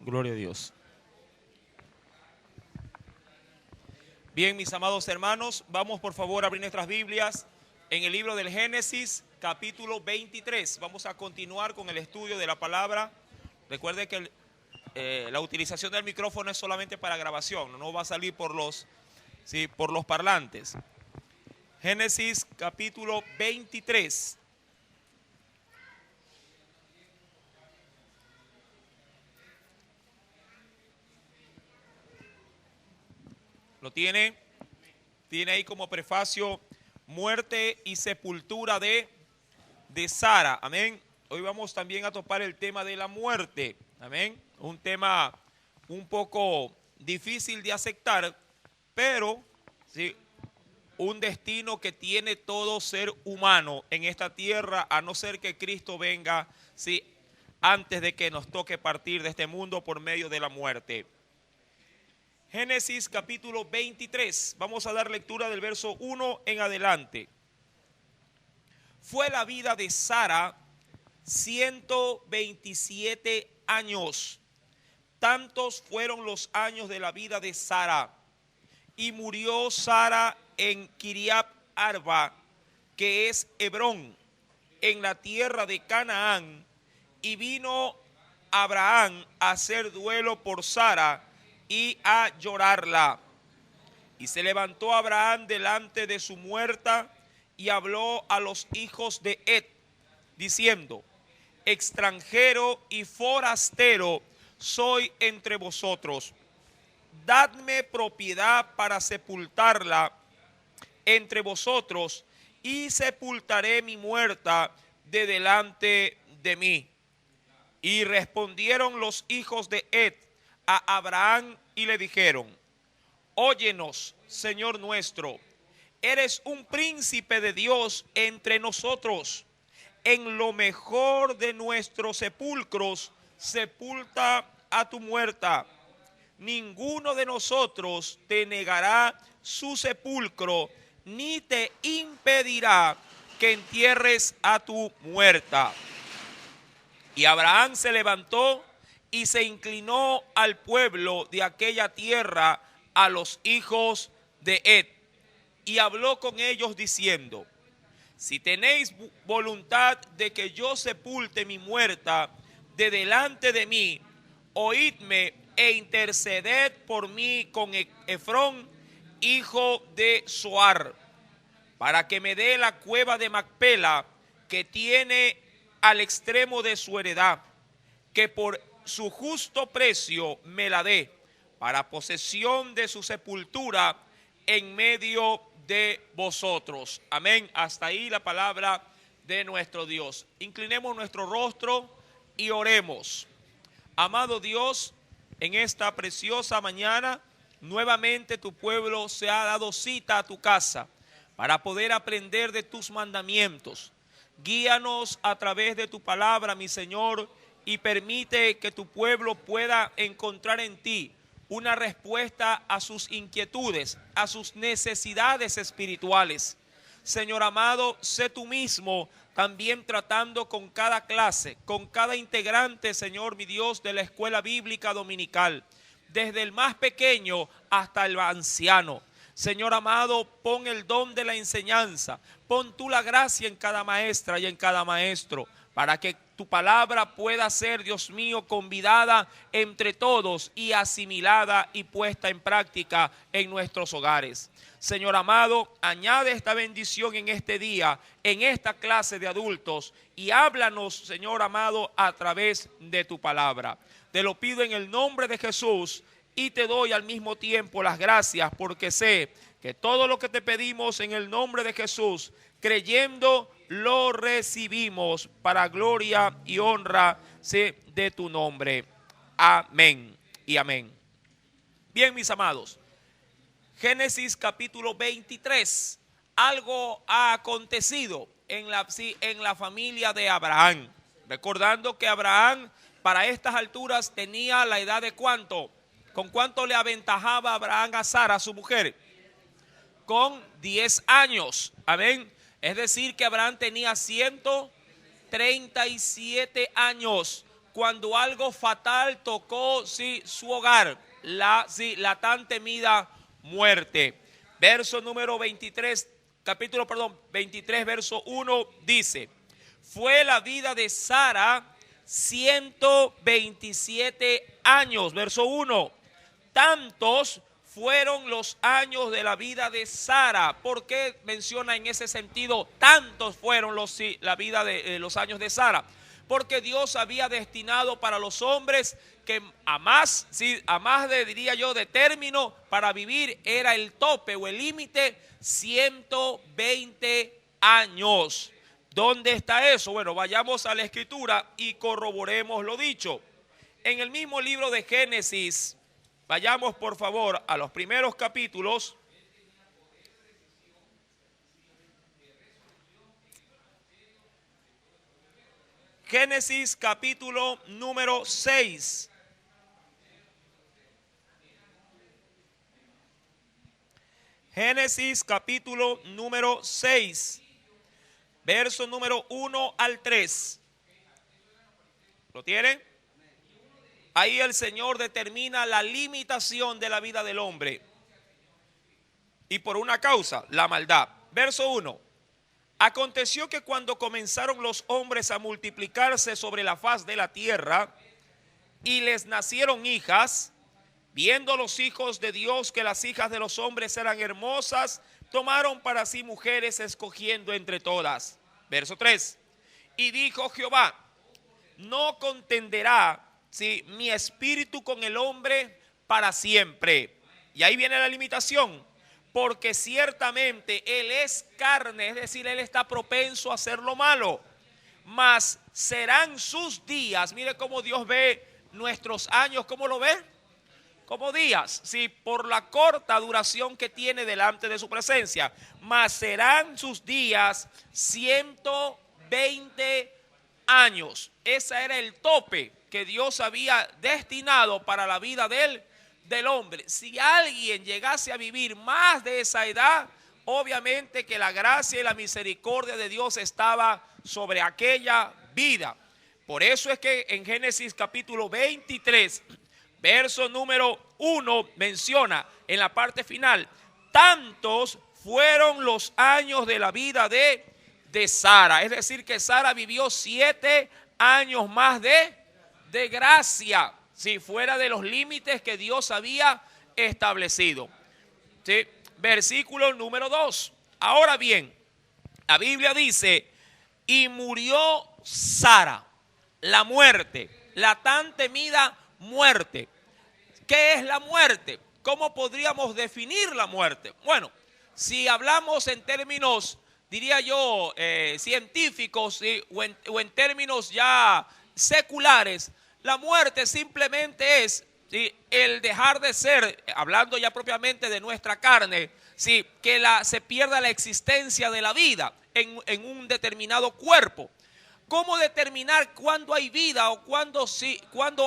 Gloria a Dios. Bien, mis amados hermanos, vamos por favor a abrir nuestras Biblias en el libro del Génesis, capítulo 23. Vamos a continuar con el estudio de la palabra. Recuerde que la utilización del micrófono es solamente para grabación, no va a salir por los parlantes. Génesis, capítulo 23. ¿Lo tiene? Tiene ahí como prefacio muerte y sepultura de Sara. Amén. Hoy vamos también a topar el tema de la muerte. Amén. Un tema un poco difícil de aceptar, pero sí, un destino que tiene todo ser humano en esta tierra, a no ser que Cristo venga, sí, antes de que nos toque partir de este mundo por medio de la muerte. Génesis capítulo 23, vamos a dar lectura del verso 1 en adelante. Fue la vida de Sara 127 años. Tantos fueron los años de la vida de Sara. Y murió Sara en Kiriat Arba, que es Hebrón, en la tierra de Canaán. Y vino Abraham a hacer duelo por Sara y a llorarla. Y se levantó Abraham delante de su muerta y habló a los hijos de Het, diciendo: extranjero y forastero soy entre vosotros. Dadme propiedad para sepultarla entre vosotros, y sepultaré mi muerta de delante de mí. Y respondieron los hijos de Het a Abraham y le dijeron: óyenos, Señor nuestro, eres un príncipe de Dios entre nosotros. En lo mejor de nuestros sepulcros sepulta a tu muerta. Ninguno de nosotros te negará su sepulcro, ni te impedirá que entierres a tu muerta. Y Abraham se levantó y se inclinó al pueblo de aquella tierra, a los hijos de Het, y habló con ellos diciendo: si tenéis voluntad de que yo sepulte mi muerta de delante de mí, oídme e interceded por mí con Efrón, hijo de Zoar, para que me dé la cueva de Macpela, que tiene al extremo de su heredad, que por su justo precio me la dé, para posesión de su sepultura en medio de vosotros. Amén. Hasta ahí la palabra de nuestro Dios. Inclinemos nuestro rostro y oremos. Amado Dios, en esta preciosa mañana, nuevamente tu pueblo se ha dado cita a tu casa para poder aprender de tus mandamientos. Guíanos a través de tu palabra, mi Señor, y permite que tu pueblo pueda encontrar en ti una respuesta a sus inquietudes, a sus necesidades espirituales. Señor amado, sé tú mismo también tratando con cada clase, con cada integrante, Señor mi Dios, de la escuela bíblica dominical, desde el más pequeño hasta el anciano. Señor amado, pon el don de la enseñanza, pon tú la gracia en cada maestra y en cada maestro, para que tu palabra pueda ser, Dios mío, convidada entre todos y asimilada y puesta en práctica en nuestros hogares. Señor amado, añade esta bendición en este día, en esta clase de adultos, y háblanos, Señor amado, a través de tu palabra. Te lo pido en el nombre de Jesús y te doy al mismo tiempo las gracias, porque sé que todo lo que te pedimos en el nombre de Jesús, creyendo, lo recibimos para gloria y honra de tu nombre. Amén y amén. Bien, mis amados, Génesis capítulo 23. Algo ha acontecido en la familia de Abraham. Recordando que Abraham para estas alturas tenía la edad de ¿cuánto? ¿Con cuánto le aventajaba Abraham a Sara, su mujer? Con 10 años. Amén. Es decir, que Abraham tenía 137 años cuando algo fatal tocó su hogar, la tan temida muerte. Verso número 23, capítulo 23, verso 1 dice: fue la vida de Sara 127 años. Verso 1. Tantos fueron los años de la vida de Sara. ¿Por qué menciona en ese sentido tantos fueron la vida de los años de Sara? Porque Dios había destinado para los hombres que a más diría yo, de término para vivir era el tope o el límite, 120 años. ¿Dónde está eso? Bueno, vayamos a la Escritura y corroboremos lo dicho. En el mismo libro de Génesis, vayamos por favor a los primeros capítulos. Génesis capítulo número 6. Génesis capítulo número 6. Verso número 1 al 3. ¿Lo tienen? Ahí el Señor determina la limitación de la vida del hombre. Y por una causa, la maldad. Verso 1. Aconteció que cuando comenzaron los hombres a multiplicarse sobre la faz de la tierra, y les nacieron hijas, viendo los hijos de Dios que las hijas de los hombres eran hermosas, tomaron para sí mujeres, escogiendo entre todas. Verso 3. Y dijo Jehová: no contenderá mi espíritu con el hombre para siempre. Y ahí viene la limitación. Porque ciertamente él es carne, es decir, él está propenso a hacer lo malo. Mas serán sus días. Mire cómo Dios ve nuestros años. ¿Cómo lo ve? Como días, por la corta duración que tiene delante de su presencia. Mas serán sus días 120 años. Ese era el tope que Dios había destinado para la vida del hombre. Si alguien llegase a vivir más de esa edad, obviamente que la gracia y la misericordia de Dios estaba sobre aquella vida. Por eso es que en Génesis capítulo 23, verso número 1, menciona en la parte final: tantos fueron los años de la vida de Sara. Es decir, que Sara vivió 7 años más de gracia, si fuera de los límites que Dios había establecido. ¿Sí? Versículo número 2. Ahora bien, la Biblia dice: y murió Sara. La muerte, la tan temida muerte. ¿Qué es la muerte? ¿Cómo podríamos definir la muerte? Bueno, si hablamos en términos, diría yo, científicos, o en términos ya seculares, la muerte simplemente es el dejar de ser, hablando ya propiamente de nuestra carne, que se pierda la existencia de la vida en un determinado cuerpo. ¿Cómo determinar cuándo hay vida o cuándo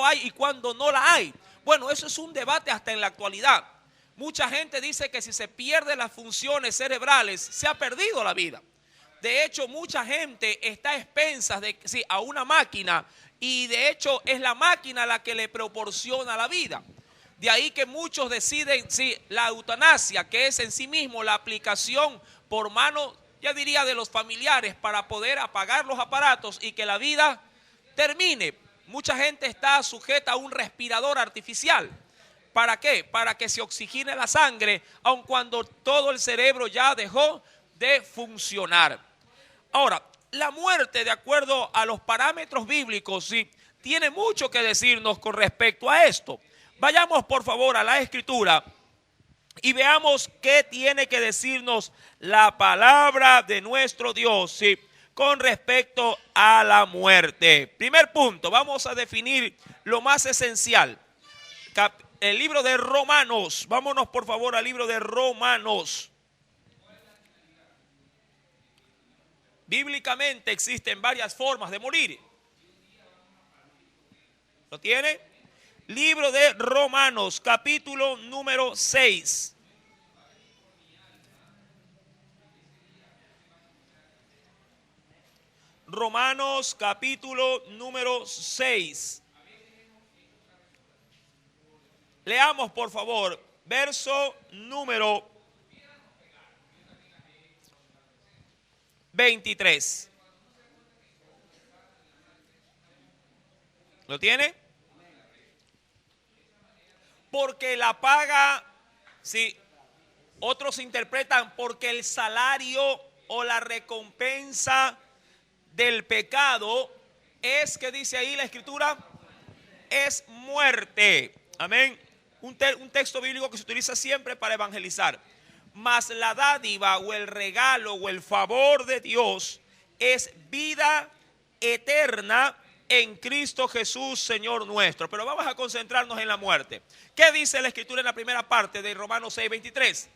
hay y cuándo no la hay? Bueno, eso es un debate hasta en la actualidad. Mucha gente dice que si se pierden las funciones cerebrales, se ha perdido la vida. De hecho, mucha gente está a expensas a una máquina, y de hecho es la máquina la que le proporciona la vida. De ahí que muchos deciden la eutanasia, que es en sí mismo la aplicación por mano, ya diría, de los familiares, para poder apagar los aparatos y que la vida termine. Mucha gente está sujeta a un respirador artificial. ¿Para qué? Para que se oxigene la sangre, aun cuando todo el cerebro ya dejó de funcionar. Ahora, la muerte, de acuerdo a los parámetros bíblicos, tiene mucho que decirnos con respecto a esto. Vayamos por favor a la Escritura y veamos qué tiene que decirnos la palabra de nuestro Dios con respecto a la muerte. Primer punto, vamos a definir lo más esencial. El libro de Romanos, vámonos por favor al libro de Romanos. Bíblicamente existen varias formas de morir. ¿Lo tiene? Libro de Romanos, capítulo número 6. Romanos capítulo número 6. Leamos por favor, verso número 23. ¿Lo tiene? Porque la paga, sí, otros interpretan porque el salario o la recompensa del pecado es, que dice ahí la escritura, es muerte. Amén. Un texto bíblico que se utiliza siempre para evangelizar. Mas la dádiva o el regalo o el favor de Dios es vida eterna en Cristo Jesús, Señor nuestro. Pero vamos a concentrarnos en la muerte. ¿Qué dice la escritura en la primera parte de Romanos 6:23?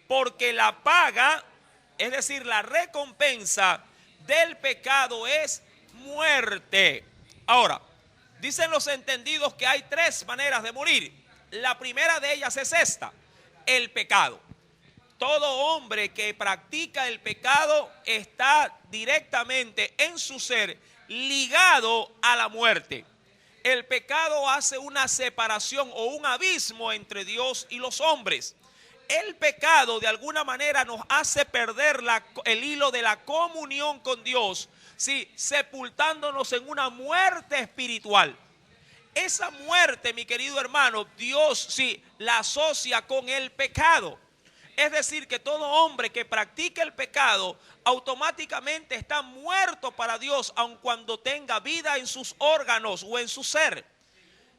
Porque la paga, es decir, la recompensa del pecado es muerte. Ahora, dicen los entendidos que hay tres maneras de morir. La primera de ellas es esta: el pecado. Todo hombre que practica el pecado está directamente en su ser ligado a la muerte. El pecado hace una separación o un abismo entre Dios y los hombres. El pecado de alguna manera nos hace perder el hilo de la comunión con Dios, ¿sí? Sepultándonos en una muerte espiritual. Esa muerte, mi querido hermano, Dios sí la asocia con el pecado. Es decir, que todo hombre que practica el pecado automáticamente está muerto para Dios, aun cuando tenga vida en sus órganos o en su ser.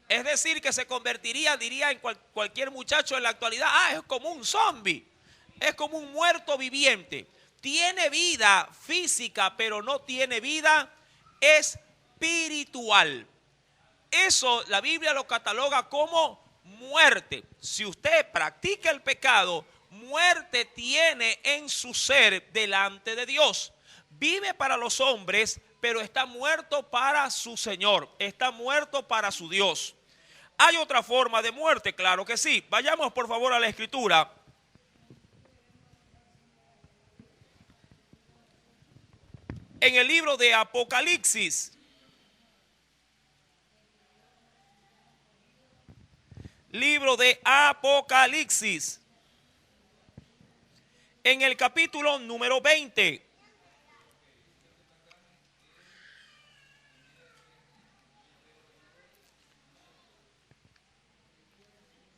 Es decir, que se convertiría, diría en cualquier muchacho en la actualidad, es como un zombie, es como un muerto viviente. Tiene vida física, pero no tiene vida espiritual. Eso la Biblia lo cataloga como muerte. Si usted practica el pecado, muerte tiene en su ser delante de Dios. Vive para los hombres, pero está muerto para su Señor, está muerto para su Dios. ¿Hay otra forma de muerte? Claro que sí. Vayamos por favor a la escritura. En el libro de Apocalipsis. Libro de Apocalipsis. En el capítulo número 20.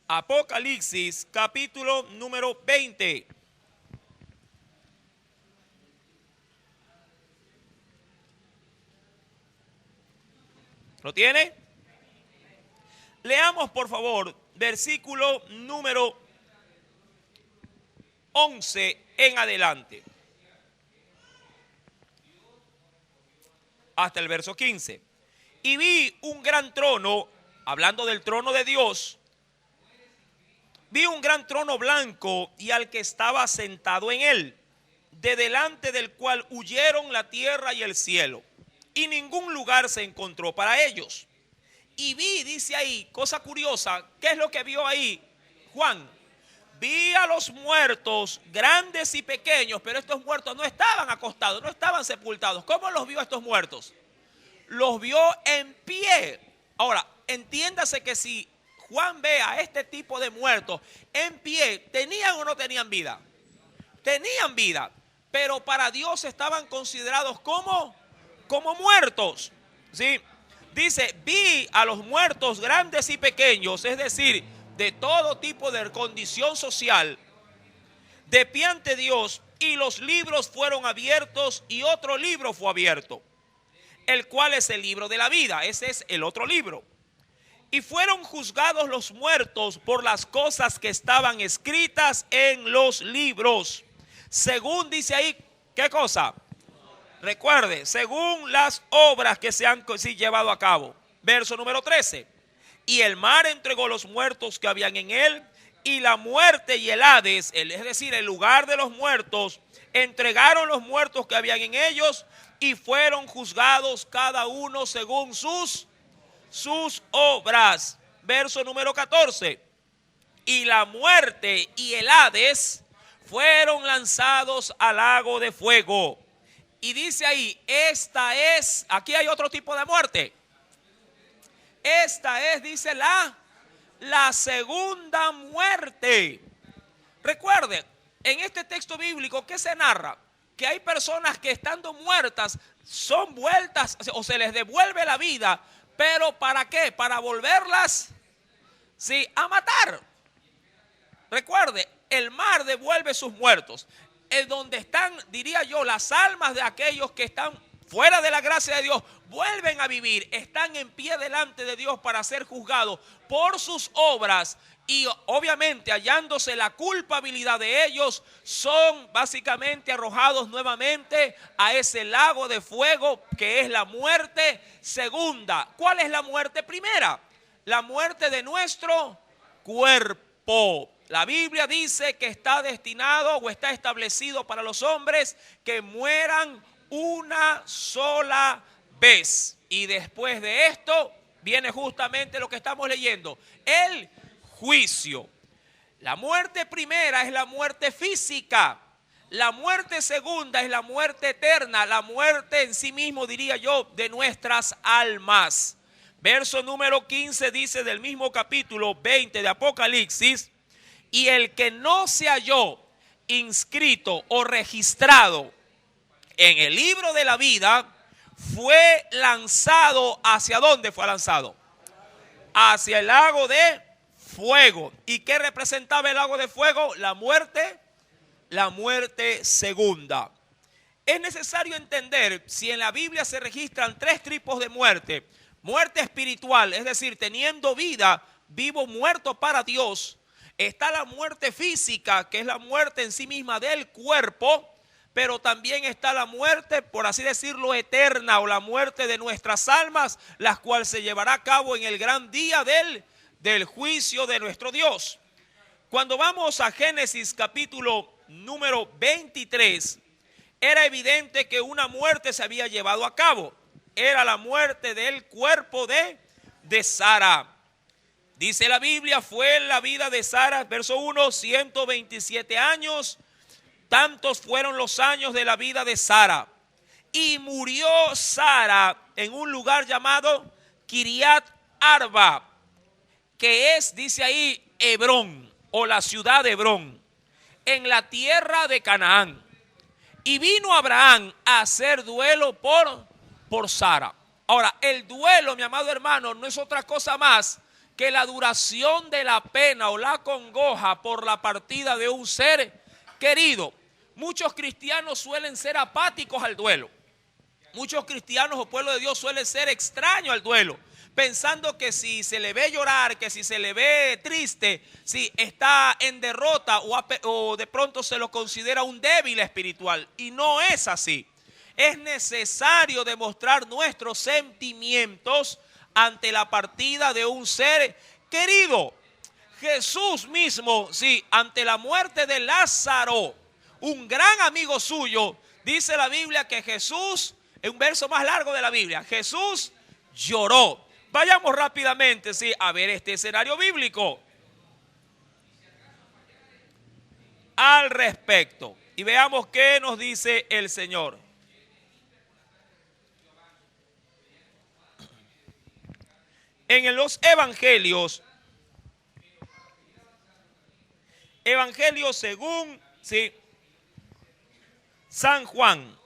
Apocalipsis, capítulo número 20. ¿Lo tiene? Leamos por favor versículo número 11 en adelante, hasta el verso 15. Y vi un gran trono, hablando del trono de Dios, vi un gran trono blanco y al que estaba sentado en él, de delante del cual huyeron la tierra y el cielo, y ningún lugar se encontró para ellos. Y vi, dice ahí, cosa curiosa, ¿qué es lo que vio ahí Juan? Vi a los muertos, grandes y pequeños, pero estos muertos no estaban acostados, no estaban sepultados. ¿Cómo los vio a estos muertos? Los vio en pie. Ahora, entiéndase que si Juan ve a este tipo de muertos en pie, ¿tenían o no tenían vida? Tenían vida, pero para Dios estaban considerados como muertos, ¿sí? Dice, vi a los muertos grandes y pequeños, es decir, de todo tipo de condición social, de pie ante Dios, y los libros fueron abiertos y otro libro fue abierto, el cual es el libro de la vida. Ese es el otro libro. Y fueron juzgados los muertos por las cosas que estaban escritas en los libros, según dice ahí, ¿qué cosa? Recuerde, según las obras que se han llevado a cabo. Verso número 13. Y el mar entregó los muertos que habían en él, y la muerte y el Hades, es decir, el lugar de los muertos, entregaron los muertos que habían en ellos, y fueron juzgados cada uno según sus obras. Verso número 14. Y la muerte y el Hades fueron lanzados al lago de fuego. Y dice ahí, aquí hay otro tipo de muerte. Esta es, dice la segunda muerte. Recuerde, en este texto bíblico, ¿qué se narra? Que hay personas que estando muertas son vueltas o se les devuelve la vida, pero ¿para qué? Para volverlas, sí, a matar. Recuerde, el mar devuelve sus muertos. Es donde están, diría yo, las almas de aquellos que están fuera de la gracia de Dios, vuelven a vivir, están en pie delante de Dios para ser juzgados por sus obras. Y obviamente hallándose la culpabilidad de ellos, son básicamente arrojados nuevamente a ese lago de fuego que es la muerte segunda. ¿Cuál es la muerte primera? La muerte de nuestro cuerpo. La Biblia dice que está destinado o está establecido para los hombres que mueran una sola vez. Y después de esto viene justamente lo que estamos leyendo, el juicio. La muerte primera es la muerte física. La muerte segunda es la muerte eterna, la muerte en sí mismo, diría yo, de nuestras almas. Verso número 15 dice del mismo capítulo 20 de Apocalipsis: y el que no se halló inscrito o registrado en el libro de la vida fue lanzado. ¿Hacia dónde fue lanzado? Hacia el lago de fuego. ¿Y qué representaba el lago de fuego? La muerte segunda. Es necesario entender si en la Biblia se registran tres tipos de muerte. Muerte espiritual, es decir, teniendo vida, vivo, muerto para Dios. Está la muerte física, que es la muerte en sí misma del cuerpo, pero también está la muerte, por así decirlo, eterna, o la muerte de nuestras almas, la cual se llevará a cabo en el gran día del juicio de nuestro Dios. Cuando vamos a Génesis capítulo número 23, era evidente que una muerte se había llevado a cabo. Era la muerte del cuerpo de Sara. Dice la Biblia, fue la vida de Sara, verso 1, 127 años. Tantos fueron los años de la vida de Sara. Y murió Sara en un lugar llamado Kiriat Arba, que es, dice ahí, Hebrón, o la ciudad de Hebrón, en la tierra de Canaán. Y vino Abraham a hacer duelo por Sara. Ahora, el duelo, mi amado hermano, no es otra cosa más que la duración de la pena o la congoja por la partida de un ser querido. Muchos cristianos suelen ser apáticos al duelo. Muchos cristianos o pueblo de Dios suelen ser extraños al duelo, pensando que si se le ve llorar, que si se le ve triste, si está en derrota o de pronto se lo considera un débil espiritual. Y no es así. Es necesario demostrar nuestros sentimientos ante la partida de un ser querido. Jesús mismo, sí, ante la muerte de Lázaro, un gran amigo suyo, dice la Biblia que Jesús, en un verso más largo de la Biblia, Jesús lloró. Vayamos rápidamente, sí, a ver este escenario bíblico al respecto y veamos qué nos dice el Señor. En los evangelios según, sí, San Juan,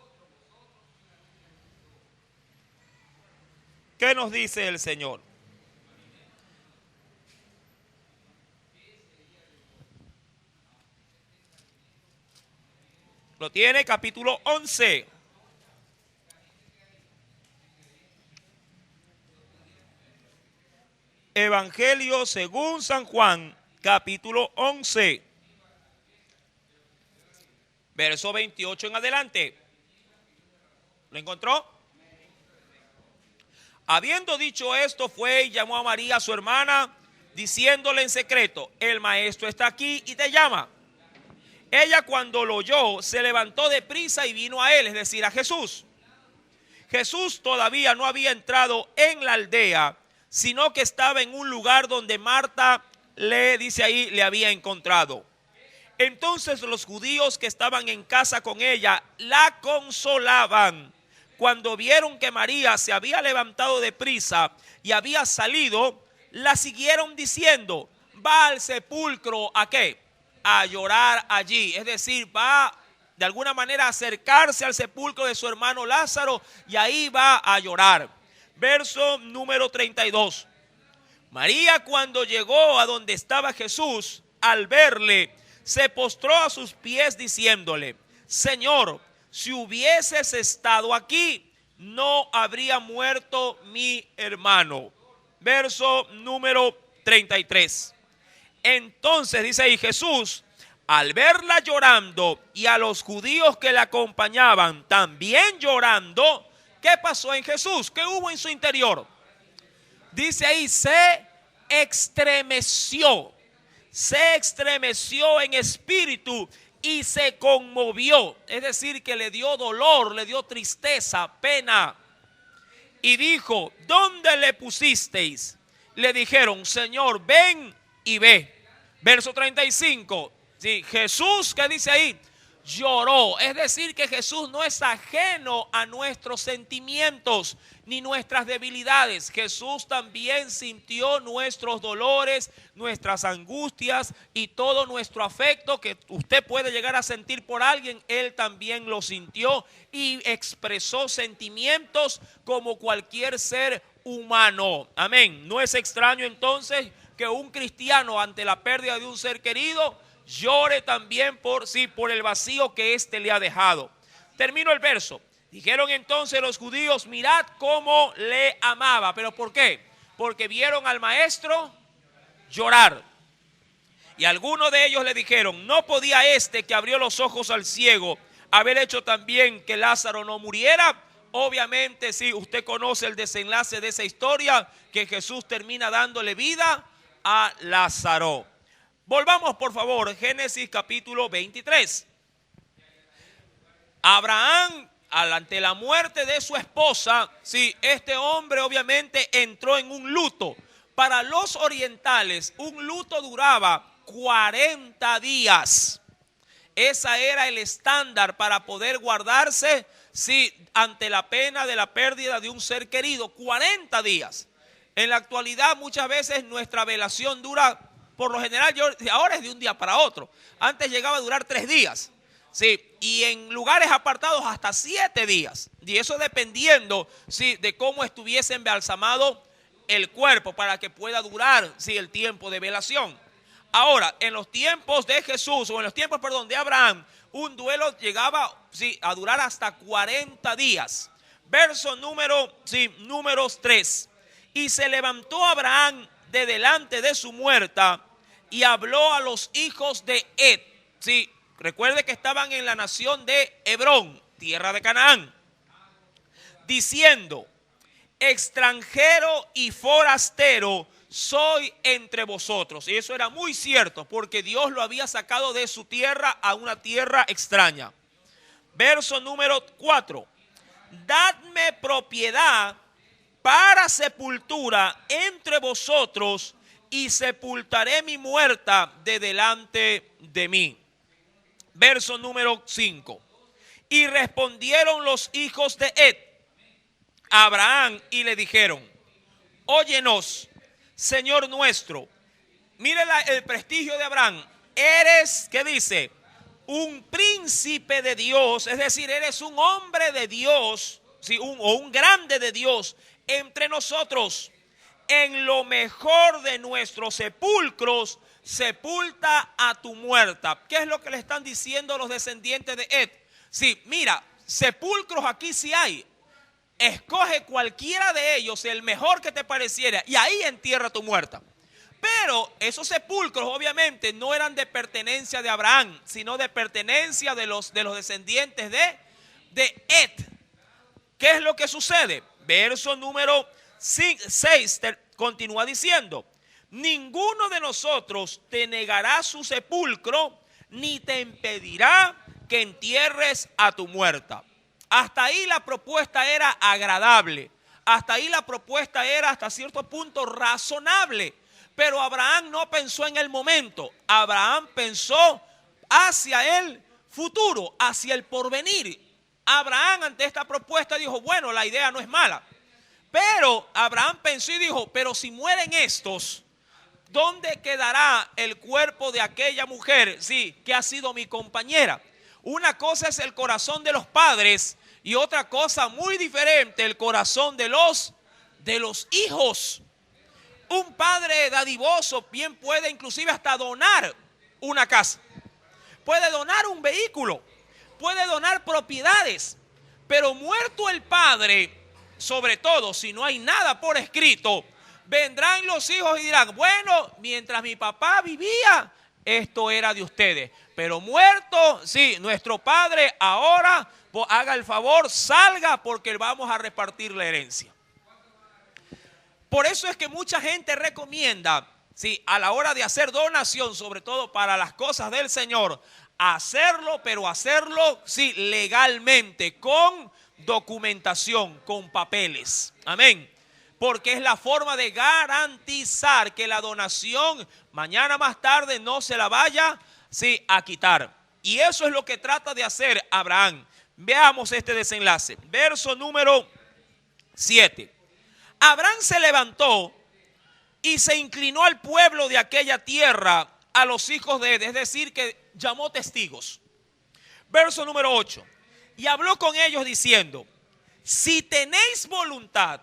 ¿qué nos dice el Señor? Lo tiene, capítulo 11. Evangelio según San Juan, capítulo 11, verso 28 en adelante. ¿Lo encontró? Habiendo dicho esto, fue y llamó a María, su hermana, diciéndole en secreto: el maestro está aquí y te llama. Ella, cuando lo oyó, se levantó de prisa y vino a él, es decir, a Jesús. Jesús todavía no había entrado en la aldea, sino que estaba en un lugar donde Marta le había encontrado. Entonces los judíos que estaban en casa con ella la consolaban. Cuando vieron que María se había levantado de prisa y había salido, la siguieron diciendo: va al sepulcro, ¿a qué? A llorar allí. Es decir, va de alguna manera a acercarse al sepulcro de su hermano Lázaro y ahí va a llorar. Verso número 32. María, cuando llegó a donde estaba Jesús, al verle, se postró a sus pies diciéndole: Señor, si hubieses estado aquí, no habría muerto mi hermano. Verso número 33. Entonces dice ahí: Jesús, al verla llorando y a los judíos que la acompañaban también llorando, ¿qué pasó en Jesús? ¿Qué hubo en su interior? Dice ahí: se estremeció en espíritu y se conmovió. Es decir, que le dio dolor, le dio tristeza, pena. Y dijo: ¿dónde le pusisteis? Le dijeron: Señor, ven y ve. Verso 35. Sí, Jesús, ¿qué dice ahí? Lloró. Es decir, que Jesús no es ajeno a nuestros sentimientos ni nuestras debilidades. Jesús también sintió nuestros dolores, nuestras angustias y todo nuestro afecto que usted puede llegar a sentir por alguien. Él también lo sintió y expresó sentimientos como cualquier ser humano. Amén. No es extraño entonces que un cristiano, ante la pérdida de un ser querido, llore también por el vacío que éste le ha dejado. Termino el verso. Dijeron entonces los judíos: mirad cómo le amaba. ¿Pero por qué? Porque vieron al maestro llorar. Y algunos de ellos le dijeron: ¿no podía este que abrió los ojos al ciego haber hecho también que Lázaro no muriera? Obviamente, sí, usted conoce el desenlace de esa historia, que Jesús termina dándole vida a Lázaro. Volvamos por favor, Génesis capítulo 23. Abraham, ante la muerte de su esposa, sí, este hombre obviamente entró en un luto. Para los orientales, un luto duraba 40 días. Esa era el estándar para poder guardarse, sí, ante la pena de la pérdida de un ser querido. 40 días. En la actualidad muchas veces nuestra velación dura, por lo general, ahora es de un día para otro. Antes llegaba a durar 3 días. Sí, y en lugares apartados hasta 7 días. Y eso dependiendo, sí, de cómo estuviese embalsamado el cuerpo para que pueda durar, sí, el tiempo de velación. Ahora, en los tiempos de Jesús, o en los tiempos, de Abraham, un duelo llegaba, sí, a durar hasta 40 días. Verso números 3. Y se levantó Abraham de delante de su muerta y habló a los hijos de Het. Sí, recuerde que estaban en la nación de Hebrón, tierra de Canaán, diciendo: extranjero y forastero soy entre vosotros. Y eso era muy cierto, porque Dios lo había sacado de su tierra a una tierra extraña. Verso número 4. Dadme propiedad para sepultura entre vosotros, y sepultaré mi muerta de delante de mí. Verso número 5. Y respondieron los hijos de Het a Abraham y le dijeron: óyenos, Señor nuestro. Mire el prestigio de Abraham. Eres, ¿qué dice? Un príncipe de Dios, es decir, eres un hombre de Dios, ¿sí? o un grande de Dios entre nosotros. En lo mejor de nuestros sepulcros, sepulta a tu muerta. ¿Qué es lo que le están diciendo los descendientes de Het? Sí, mira, sepulcros aquí sí hay. Escoge cualquiera de ellos, el mejor que te pareciera, y ahí entierra tu muerta. Pero esos sepulcros obviamente no eran de pertenencia de Abraham, sino de pertenencia de los descendientes de Het. ¿Qué es lo que sucede? Verso número 6 continúa diciendo: ninguno de nosotros te negará su sepulcro, ni te impedirá que entierres a tu muerta. Hasta ahí la propuesta era agradable. Hasta ahí la propuesta era hasta cierto punto razonable. Pero Abraham no pensó en el momento. Abraham pensó hacia el futuro, hacia el porvenir. Abraham ante esta propuesta dijo, bueno, la idea no es mala. Pero Abraham pensó y dijo, pero si mueren estos, ¿dónde quedará el cuerpo de aquella mujer? Sí, que ha sido mi compañera. Una cosa es el corazón de los padres y otra cosa muy diferente, el corazón de los hijos. Un padre dadivoso bien puede inclusive hasta donar una casa, puede donar un vehículo, puede donar propiedades, pero muerto el padre, sobre todo si no hay nada por escrito, vendrán los hijos y dirán, bueno, mientras mi papá vivía, esto era de ustedes, pero muerto, sí, nuestro padre ahora, pues, haga el favor, salga porque vamos a repartir la herencia. Por eso es que mucha gente recomienda, sí, a la hora de hacer donación, sobre todo para las cosas del Señor, hacerlo, pero hacerlo, sí, legalmente, con documentación, con papeles. Amén. Porque es la forma de garantizar que la donación mañana más tarde no se la vaya, sí, a quitar. Y eso es lo que trata de hacer Abraham. Veamos este desenlace. Verso número 7. Abraham se levantó y se inclinó al pueblo de aquella tierra, a los hijos de Ed, es decir, que llamó testigos. Verso número 8. Y habló con ellos diciendo, si tenéis voluntad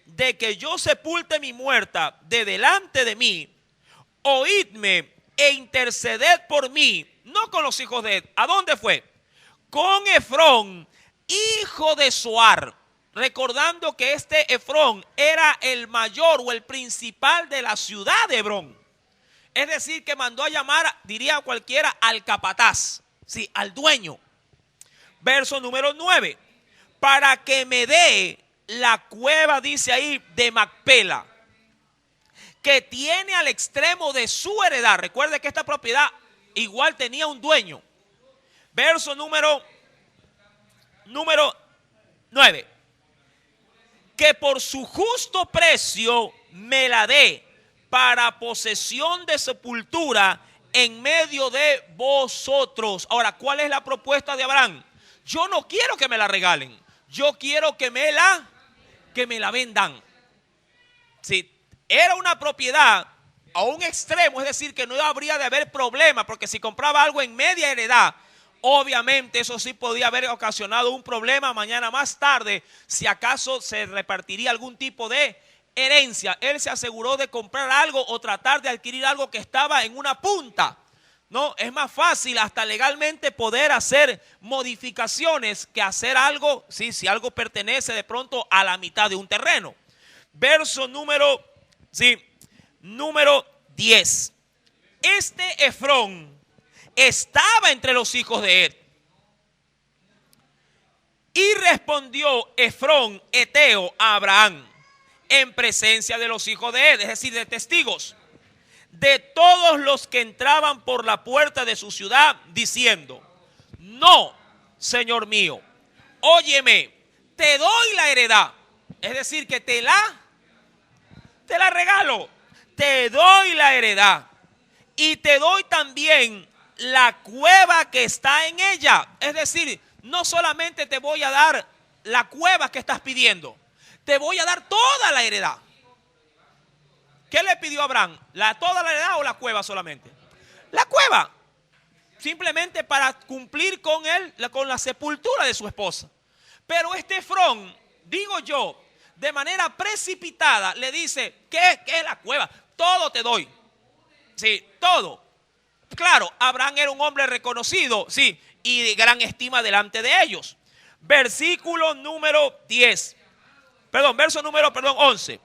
de que yo sepulte mi muerta de delante de mí, oídme e interceded por mí, no con los hijos de Ed. ¿A dónde fue? Con Efrón, hijo de Zoar. Recordando que este Efrón era el mayor o el principal de la ciudad de Hebrón. Es decir, que mandó a llamar, diría cualquiera, al capataz, sí, al dueño. Verso número 9. Para que me dé la cueva, dice ahí, de Macpela, que tiene al extremo de su heredad. Recuerde que esta propiedad igual tenía un dueño. Verso número 9. Que por su justo precio me la dé para posesión de sepultura en medio de vosotros. Ahora, ¿cuál es la propuesta de Abraham? Yo no quiero que me la regalen, yo quiero que me la vendan. Si era una propiedad a un extremo, es decir, que no habría de haber problema, porque si compraba algo en media heredad, obviamente eso sí podía haber ocasionado un problema mañana más tarde, si acaso se repartiría algún tipo de herencia. Él se aseguró de comprar algo o tratar de adquirir algo que estaba en una punta. No, es más fácil hasta legalmente poder hacer modificaciones que hacer algo, sí, si algo pertenece de pronto a la mitad de un terreno. Verso número 10. Este Efrón estaba entre los hijos de Ed. Y respondió Efrón eteo a Abraham en presencia de los hijos de Ed, es decir, de testigos, de todos los que entraban por la puerta de su ciudad, diciendo, no, señor mío, óyeme, te doy la heredad, es decir, que te la regalo, te doy la heredad y te doy también la cueva que está en ella. Es decir, no solamente te voy a dar la cueva que estás pidiendo, te voy a dar toda la heredad. ¿Qué le pidió Abraham? ¿Toda la heredad o la cueva solamente? La cueva, simplemente para cumplir con la sepultura de su esposa. Pero este Efrón, digo yo, de manera precipitada le dice, ¿qué es la cueva? Todo te doy. Sí, todo. Claro, Abraham era un hombre reconocido, sí, y de gran estima delante de ellos. Verso número 11.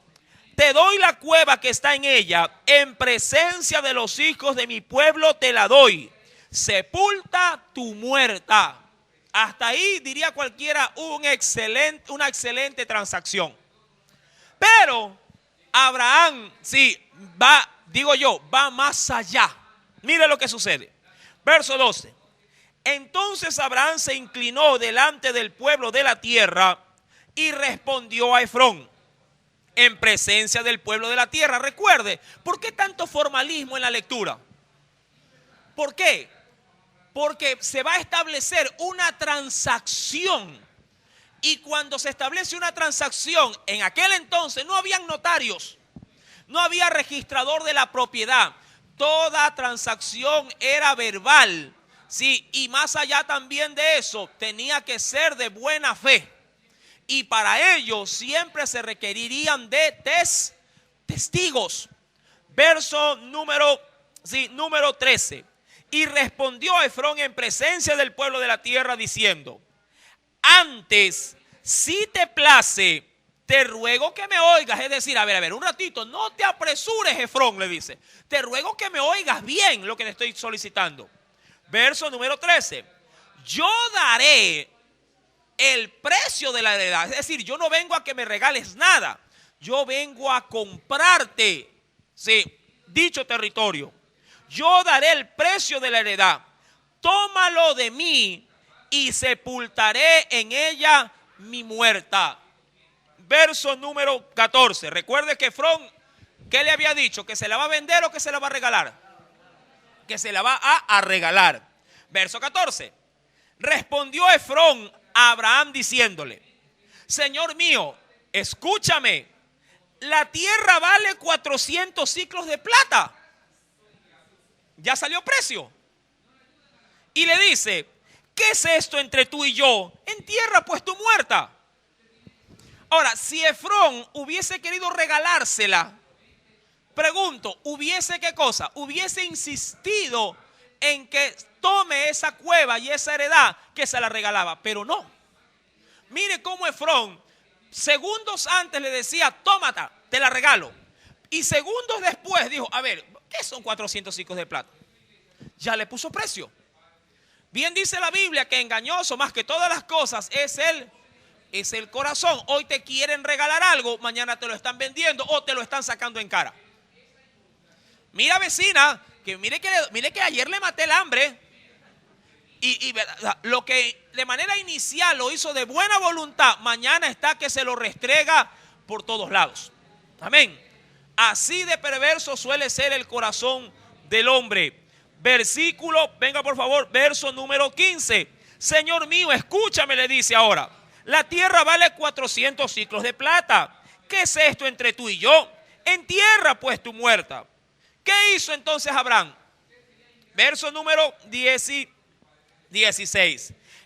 Te doy la cueva que está en ella, en presencia de los hijos de mi pueblo te la doy. Sepulta tu muerta. Hasta ahí diría cualquiera una excelente transacción. Pero Abraham, sí, va más allá. Mire lo que sucede. Verso 12. Entonces Abraham se inclinó delante del pueblo de la tierra y respondió a Efrón en presencia del pueblo de la tierra. Recuerde, ¿por qué tanto formalismo en la lectura? ¿Por qué? porque se va a establecer una transacción. Y cuando se establece una transacción, en aquel entonces no habían notarios, no había registrador de la propiedad. Toda transacción era verbal, sí, y más allá también de eso, tenía que ser de buena fe. Y para ello siempre se requerirían de testigos. Verso número 13. Y respondió Efrón en presencia del pueblo de la tierra diciendo: antes, si te place, te ruego que me oigas. Es decir, a ver, un ratito, no te apresures, Efrón, le dice. Te ruego que me oigas bien lo que te estoy solicitando. Verso número 13. Yo daré el precio de la heredad. Es decir, yo no vengo a que me regales nada. Yo vengo a comprarte, sí, dicho territorio. Yo daré el precio de la heredad. Tómalo de mí y sepultaré en ella mi muerta. Verso número 14. Recuerde que Efrón, ¿qué le había dicho? ¿Que se la va a vender o que se la va a regalar? Que se la va a regalar. Verso 14. Respondió Efrón a Abraham diciéndole: Señor mío, escúchame, la tierra vale 400 siclos de plata. Ya salió precio. Y le dice: ¿qué es esto entre tú y yo? En tierra pues tu muerta. Ahora, si Efrón hubiese querido regalársela, pregunto, ¿hubiese qué cosa? Hubiese insistido en que tome esa cueva y esa heredad que se la regalaba, pero no. Mire cómo Efrón segundos antes le decía: tómata, te la regalo. Y segundos después dijo: a ver, ¿qué son 400 siclos de plata? Ya le puso precio. Bien dice la Biblia que engañoso más que todas las cosas es el corazón. Hoy te quieren regalar algo, mañana te lo están vendiendo o te lo están sacando en cara. Mira, vecina, que mire que ayer le maté el hambre. Y lo que de manera inicial lo hizo de buena voluntad, mañana está que se lo restrega por todos lados. Amén. Así de perverso suele ser el corazón del hombre. Versículo, venga por favor, verso número 15. Señor mío, escúchame, le dice ahora. La tierra vale 400 siclos de plata. ¿Qué es esto entre tú y yo? En tierra pues tu muerta. ¿Qué hizo entonces Abraham? Verso número 16.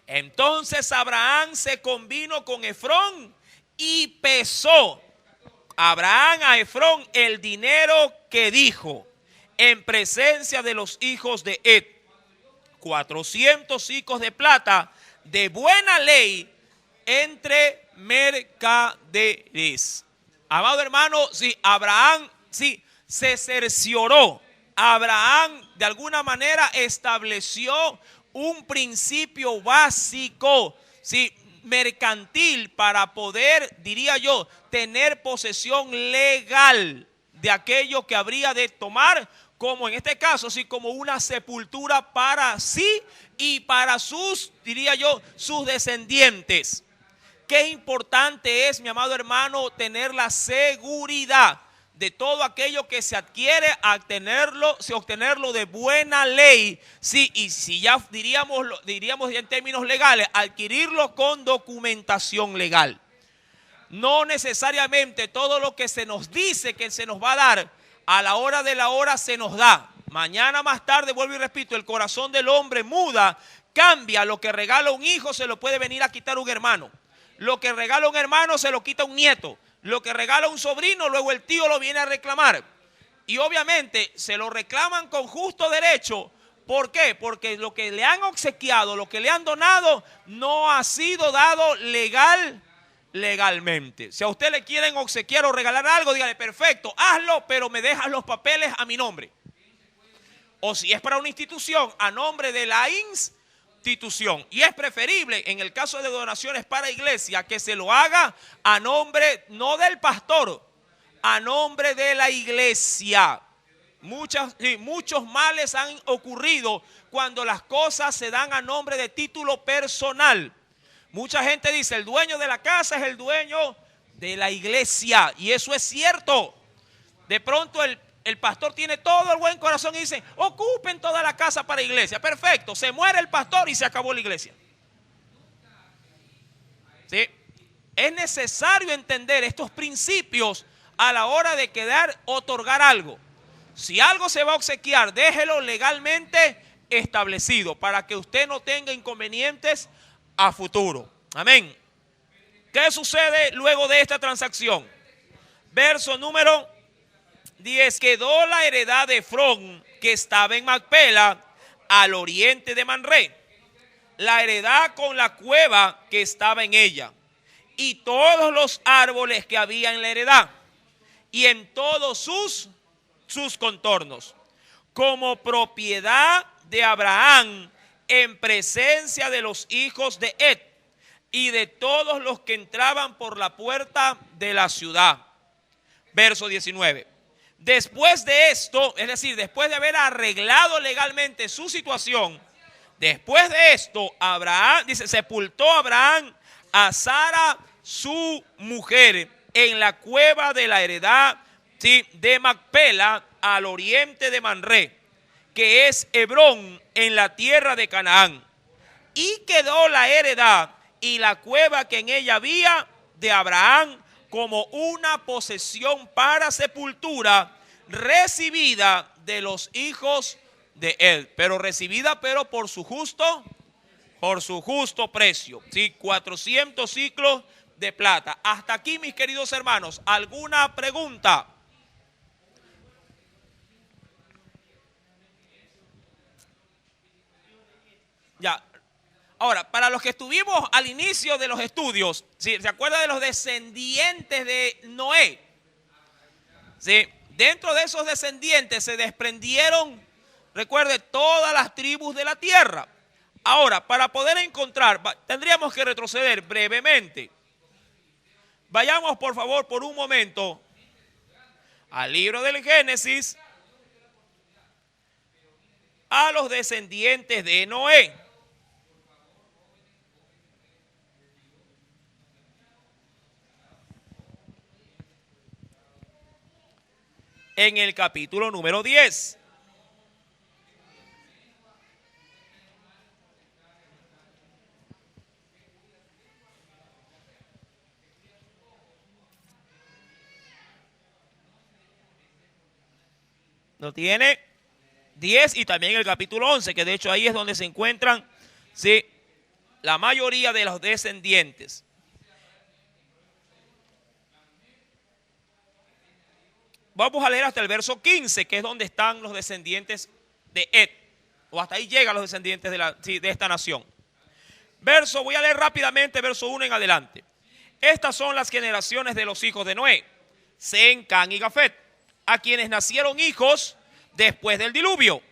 Entonces Abraham se convino con Efrón y pesó Abraham a Efrón el dinero que dijo en presencia de los hijos de Het: 400 siclos de plata de buena ley entre mercaderes. Amado hermano, si Abraham se cercioró, Abraham de alguna manera estableció un principio básico, mercantil, para poder, diría yo, tener posesión legal de aquello que habría de tomar, como en este caso, como una sepultura para sí y para sus, diría yo, sus descendientes. Qué importante es, mi amado hermano, tener la seguridad de todo aquello que se adquiere, obtenerlo de buena ley, y si ya diríamos ya en términos legales, adquirirlo con documentación legal. No necesariamente todo lo que se nos dice que se nos va a dar, a la hora de la hora se nos da. Mañana más tarde, vuelvo y repito, el corazón del hombre muda, cambia. Lo que regala un hijo se lo puede venir a quitar un hermano. Lo que regala un hermano se lo quita un nieto. Lo que regala un sobrino, luego el tío lo viene a reclamar. Y obviamente se lo reclaman con justo derecho. ¿Por qué? Porque lo que le han obsequiado, lo que le han donado, no ha sido dado legalmente. Si a usted le quieren obsequiar o regalar algo, dígale: perfecto, hazlo, pero me dejas los papeles a mi nombre. O si es para una institución, a nombre de la institución. Y es preferible, en el caso de donaciones para iglesia, que se lo haga a nombre, no del pastor, a nombre de la iglesia. Muchos males han ocurrido cuando las cosas se dan a nombre de título personal. Mucha gente dice: el dueño de la casa es el dueño de la iglesia, y eso es cierto. De pronto el pastor tiene todo el buen corazón y dice, ocupen toda la casa para iglesia. Perfecto, se muere el pastor y se acabó la iglesia. ¿Sí? Es necesario entender estos principios a la hora de otorgar algo. Si algo se va a obsequiar, déjelo legalmente establecido para que usted no tenga inconvenientes a futuro. Amén. ¿Qué sucede luego de esta transacción? Verso número 10. Quedó la heredad de Efrón, que estaba en Macpela, al oriente de Manré, la heredad con la cueva que estaba en ella, y todos los árboles que había en la heredad, y en todos sus contornos, como propiedad de Abraham, en presencia de los hijos de Het y de todos los que entraban por la puerta de la ciudad. Verso 19. Después de esto, es decir, después de haber arreglado legalmente su situación, después de esto, Abraham, dice, sepultó Abraham a Sara, su mujer, en la cueva de la heredad, ¿sí?, de Macpela, al oriente de Manré, que es Hebrón, en la tierra de Canaán. Y quedó la heredad y la cueva que en ella había de Abraham como una posesión para sepultura, recibida de los hijos de él, pero recibida por su justo precio, ¿sí? 400 ciclos de plata. Hasta aquí, mis queridos hermanos, ¿alguna pregunta? Ya. Ahora, para los que estuvimos al inicio de los estudios, ¿sí?, ¿se acuerdan de los descendientes de Noé? ¿Sí? Dentro de esos descendientes se desprendieron, recuerde, todas las tribus de la tierra. Ahora, para poder encontrar, tendríamos que retroceder brevemente. Vayamos, por favor, por un momento al libro del Génesis, a los descendientes de Noé. En el capítulo número 10. Lo tiene 10 y también el capítulo 11, que de hecho ahí es donde se encuentran, ¿sí?, la mayoría de los descendientes. Vamos a leer hasta el verso 15, que es donde están los descendientes de Het, o hasta ahí llegan los descendientes de esta nación. Voy a leer rápidamente verso 1 en adelante. Estas son las generaciones de los hijos de Noé, Sem, Cam y Jafet, a quienes nacieron hijos después del diluvio.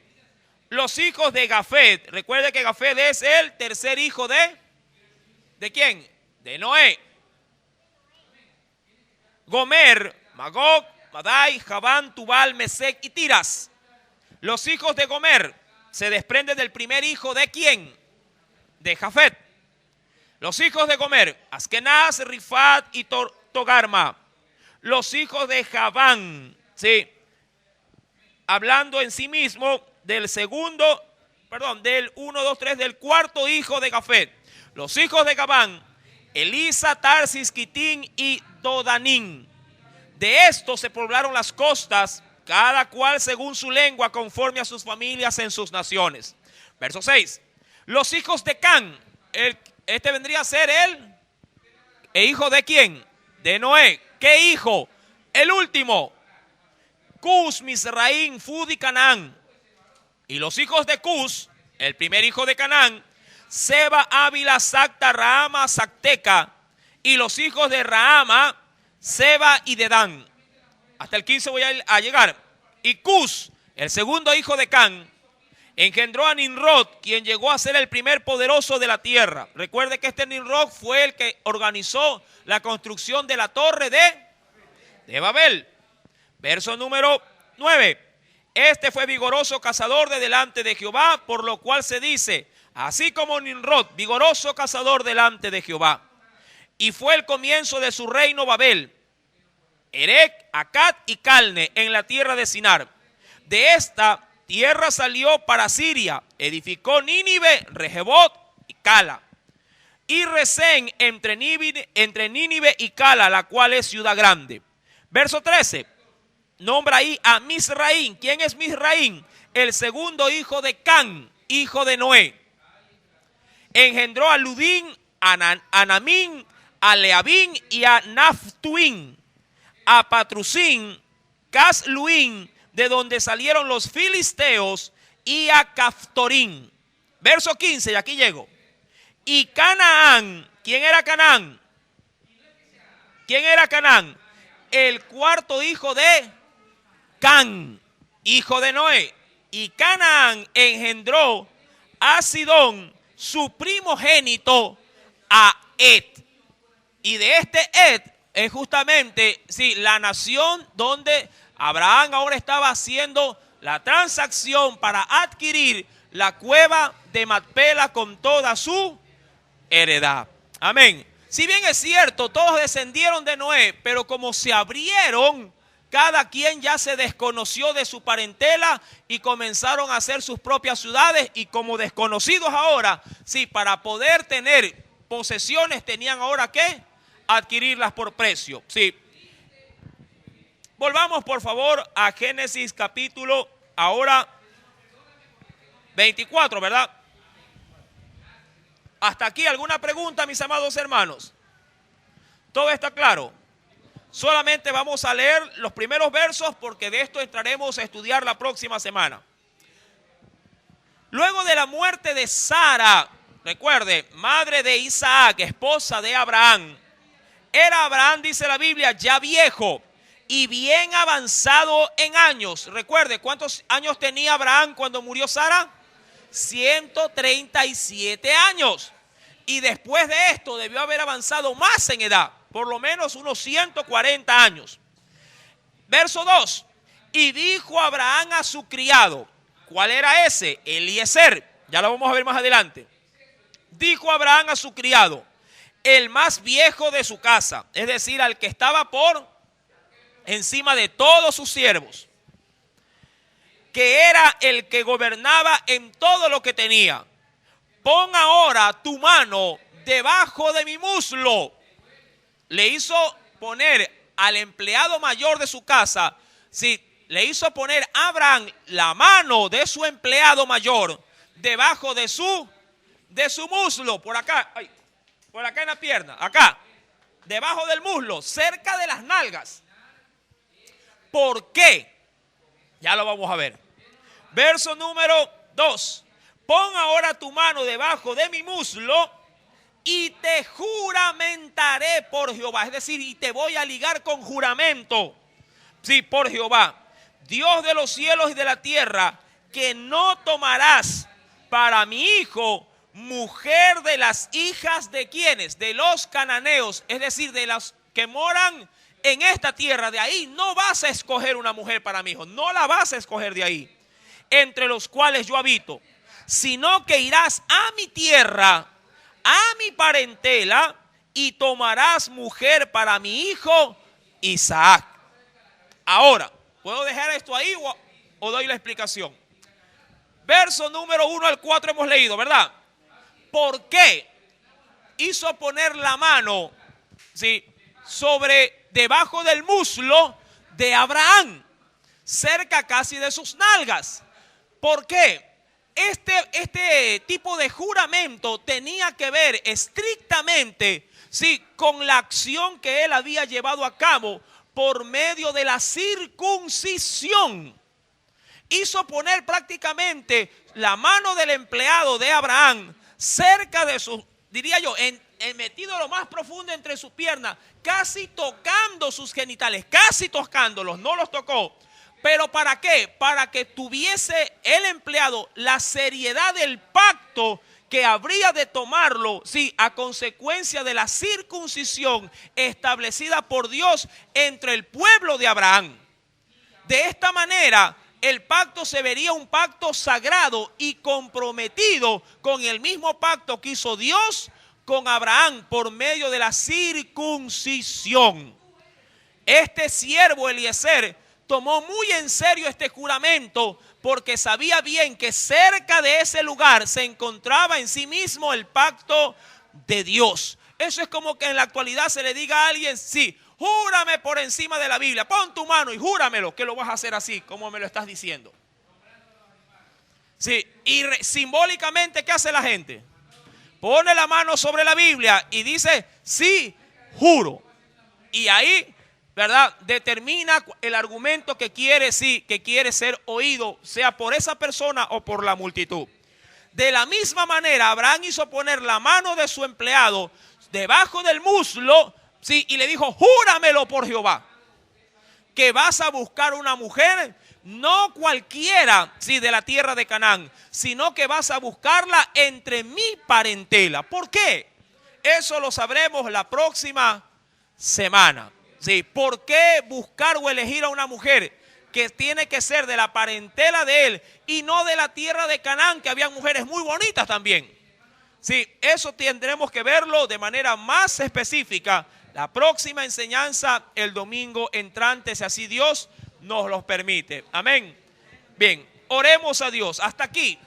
Los hijos de Jafet, recuerde que Jafet es el tercer hijo ¿de quién? De Noé. Gomer, Magog, Madai, Javán, Tubal, Mesec y Tiras. Los hijos de Gomer se desprenden del primer hijo ¿de quién? De Jafet. Los hijos de Gomer, Askenaz, Rifat y Togarma. Los hijos de Javán, ¿sí?, hablando en sí mismo del del 1, 2, 3, del cuarto hijo de Jafet. Los hijos de Javán, Elisa, Tarsis, Quitín y Dodanín. De estos se poblaron las costas, cada cual según su lengua, conforme a sus familias en sus naciones. Verso 6. Los hijos de Cam, este vendría a ser ¿el hijo de quién? De Noé. ¿Qué hijo? El último. Cus, Misraín, Fud y Canaán. Y los hijos de Cus, el primer hijo de Canaán, Seba, Ávila, Sacta, Rahama, Sacteca. Y los hijos de Rahama, Seba y Dedán. Hasta el 15 voy a llegar. Y Cus, el segundo hijo de Cam, engendró a Nimrod, quien llegó a ser el primer poderoso de la tierra. Recuerde que este Nimrod fue el que organizó la construcción de la torre de Babel. Verso número 9. Este fue vigoroso cazador de delante de Jehová, por lo cual se dice, así como Nimrod, vigoroso cazador delante de Jehová. Y fue el comienzo de su reino Babel. Erec, Acad y Calne en la tierra de Sinar. De esta tierra salió para Siria, edificó Nínive, Rehobot y Cala. Y Resén entre Nínive y Cala, la cual es ciudad grande. Verso 13. Nombra ahí a Misraín. ¿Quién es Misraín? El segundo hijo de Can, hijo de Noé. Engendró a Ludín, a Anamín, a Leabín y a Naftuín, a Patrusín, Casluín, de donde salieron los filisteos, y a Caftorín. Verso 15, y aquí llego. Y Canaán, ¿quién era Canaán? ¿Quién era Canaán? El cuarto hijo de Can, hijo de Noé. Y Canaán engendró a Sidón, su primogénito, a Ed. Y de este Ed es justamente, sí, la nación donde Abraham ahora estaba haciendo la transacción para adquirir la cueva de Macpela con toda su heredad. Amén. Si bien es cierto, todos descendieron de Noé, pero como se abrieron, cada quien ya se desconoció de su parentela y comenzaron a hacer sus propias ciudades. Y como desconocidos ahora, sí, para poder tener posesiones tenían ahora que adquirirlas por precio. Sí. Volvamos por favor a Génesis capítulo ahora 24, ¿verdad? Hasta aquí, ¿alguna pregunta, mis amados hermanos? ¿Todo está claro? Solamente vamos a leer los primeros versos porque de esto entraremos a estudiar la próxima semana. Luego de la muerte de Sara, recuerde, madre de Isaac, esposa de Abraham, era Abraham, dice la Biblia, ya viejo y bien avanzado en años. Recuerde, ¿cuántos años tenía Abraham cuando murió Sara? 137 años. Y después de esto debió haber avanzado más en edad, por lo menos unos 140 años. Verso 2. Y dijo Abraham a su criado, ¿cuál era ese? Eliezer. Ya lo vamos a ver más adelante. Dijo Abraham a su criado, el más viejo de su casa, es decir, al que estaba por encima de todos sus siervos, que era el que gobernaba en todo lo que tenía. Pon ahora tu mano debajo de mi muslo. Le hizo poner al empleado mayor de su casa, sí, le hizo poner a Abraham la mano de su empleado mayor debajo de su muslo, por acá, ay, por acá en la pierna, acá, debajo del muslo, cerca de las nalgas. ¿Por qué? Ya lo vamos a ver. Verso número 2. Pon ahora tu mano debajo de mi muslo y te juramentaré por Jehová. Es decir, y te voy a ligar con juramento. Sí, por Jehová, Dios de los cielos y de la tierra, que no tomarás para mi hijo mujer de las hijas de quienes, de los cananeos, es decir, de las que moran en esta tierra. De ahí no vas a escoger una mujer para mi hijo, no la vas a escoger de ahí, entre los cuales yo habito, sino que irás a mi tierra, a mi parentela, y tomarás mujer para mi hijo Isaac. Ahora, ¿puedo dejar esto ahí o doy la explicación? Verso número 1 al 4 hemos leído, ¿verdad? ¿Por qué hizo poner la mano, sí, debajo del muslo de Abraham, cerca casi de sus nalgas? ¿Por qué? Este tipo de juramento tenía que ver estrictamente, sí, con la acción que él había llevado a cabo por medio de la circuncisión. Hizo poner prácticamente la mano del empleado de Abraham cerca de su, diría yo, metido lo más profundo entre sus piernas, casi tocando sus genitales, casi tocándolos, no los tocó. ¿Pero para qué? Para que tuviese el empleado la seriedad del pacto que habría de tomarlo, sí, a consecuencia de la circuncisión establecida por Dios entre el pueblo de Abraham. De esta manera, el pacto se vería un pacto sagrado y comprometido con el mismo pacto que hizo Dios con Abraham por medio de la circuncisión. Este siervo Eliezer tomó muy en serio este juramento porque sabía bien que cerca de ese lugar se encontraba en sí mismo el pacto de Dios. Eso es como que en la actualidad se le diga a alguien, sí, júrame por encima de la Biblia, pon tu mano y júramelo que lo vas a hacer así como me lo estás diciendo. Sí, y simbólicamente, ¿qué hace la gente? Pone la mano sobre la Biblia y dice, sí, juro. Y ahí, ¿verdad?, determina el argumento que quiere, sí, que quiere ser oído, sea por esa persona o por la multitud. De la misma manera, Abraham hizo poner la mano de su empleado debajo del muslo, sí, y le dijo, júramelo por Jehová, que vas a buscar una mujer, no cualquiera, sí, de la tierra de Canaán, sino que vas a buscarla entre mi parentela. ¿Por qué? Eso lo sabremos la próxima semana. Sí, ¿por qué buscar o elegir a una mujer que tiene que ser de la parentela de él y no de la tierra de Canaán, que había mujeres muy bonitas también? Sí, eso tendremos que verlo de manera más específica la próxima enseñanza el domingo entrante, si así Dios nos lo permite. Amén. Bien, oremos a Dios. Hasta aquí,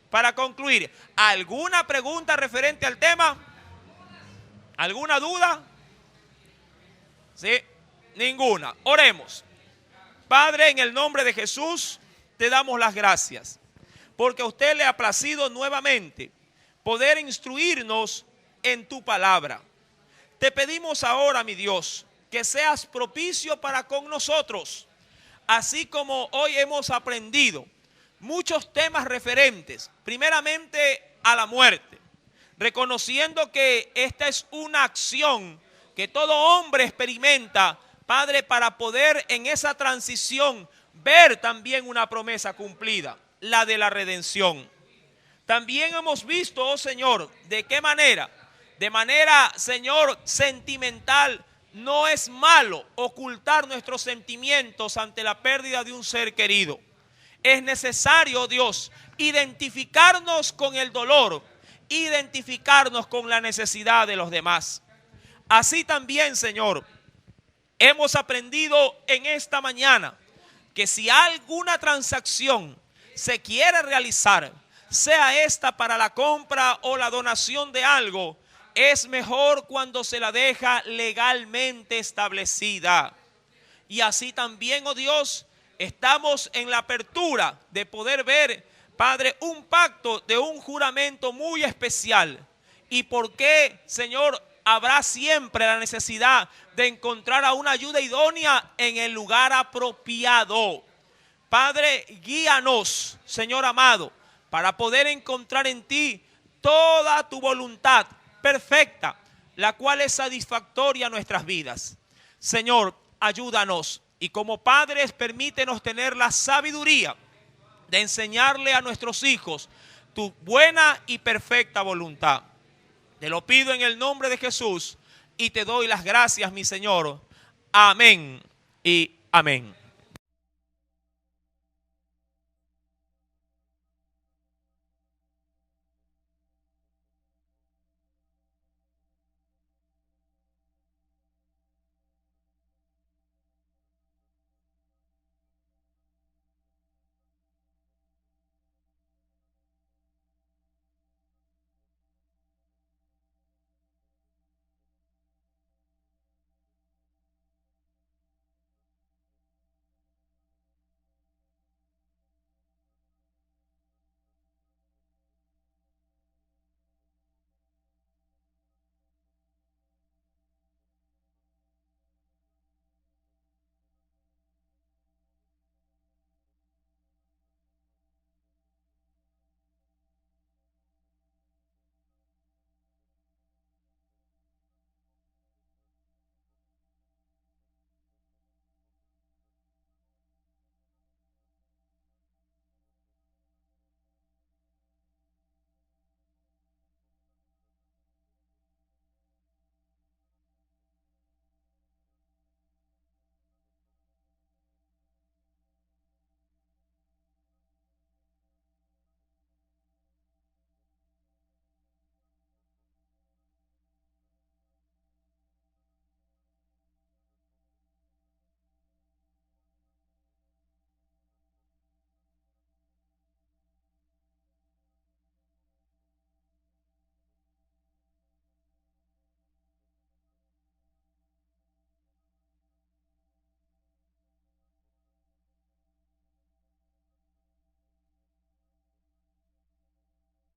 para concluir, ¿alguna pregunta referente al tema? ¿Alguna duda? ¿Sí? Ninguna. Oremos. Padre, en el nombre de Jesús, te damos las gracias, porque a usted le ha placido nuevamente poder instruirnos en tu palabra. Te pedimos ahora, mi Dios, que seas propicio para con nosotros, así como hoy hemos aprendido muchos temas referentes, primeramente a la muerte, reconociendo que esta es una acción que todo hombre experimenta, Padre, para poder en esa transición ver también una promesa cumplida, la de la redención. También hemos visto, oh Señor, de qué manera, Señor, sentimental, no es malo ocultar nuestros sentimientos ante la pérdida de un ser querido. Es necesario, Dios, identificarnos con el dolor, identificarnos con la necesidad de los demás. Así también, Señor, hemos aprendido en esta mañana que si alguna transacción se quiere realizar, sea esta para la compra o la donación de algo, es mejor cuando se la deja legalmente establecida. Y así también, oh Dios, estamos en la apertura de poder ver, Padre, un pacto de un juramento muy especial. ¿Y por qué, Señor, habrá siempre la necesidad de encontrar a una ayuda idónea en el lugar apropiado? Padre, guíanos, Señor amado, para poder encontrar en ti toda tu voluntad perfecta, la cual es satisfactoria a nuestras vidas. Señor, ayúdanos y como padres permítenos tener la sabiduría de enseñarle a nuestros hijos tu buena y perfecta voluntad. Te lo pido en el nombre de Jesús y te doy las gracias, mi Señor. Amén y amén.